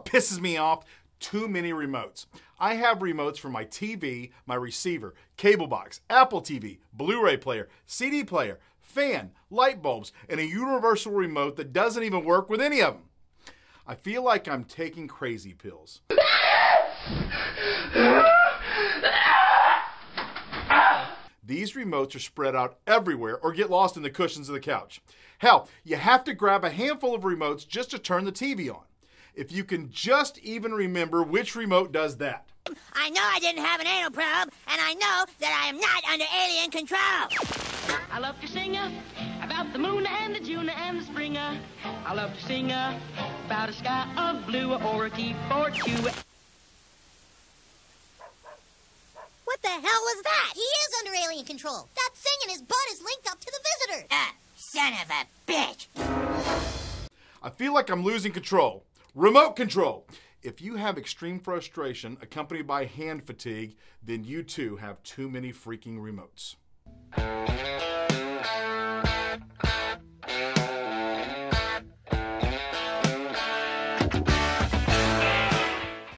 what pisses me off? Too many remotes. I have remotes for my TV, my receiver, cable box, Apple TV, Blu-ray player, CD player, fan, light bulbs, and a universal remote that doesn't even work with any of them. I feel like I'm taking crazy pills. These remotes are spread out everywhere or get lost in the cushions of the couch. Hell, you have to grab a handful of remotes just to turn the TV on. If you can just even remember which remote does that. I know I didn't have an anal probe, and I know that I am not under alien control. I love to sing about the moon and the June and the spring. I love to sing about a sky of blue or a keyboard too. What the hell was that? He is under alien control. That thing in his butt is linked up to the visitor. Son of a bitch. I feel like I'm losing control. Remote control. If you have extreme frustration accompanied by hand fatigue, then you too have too many freaking remotes.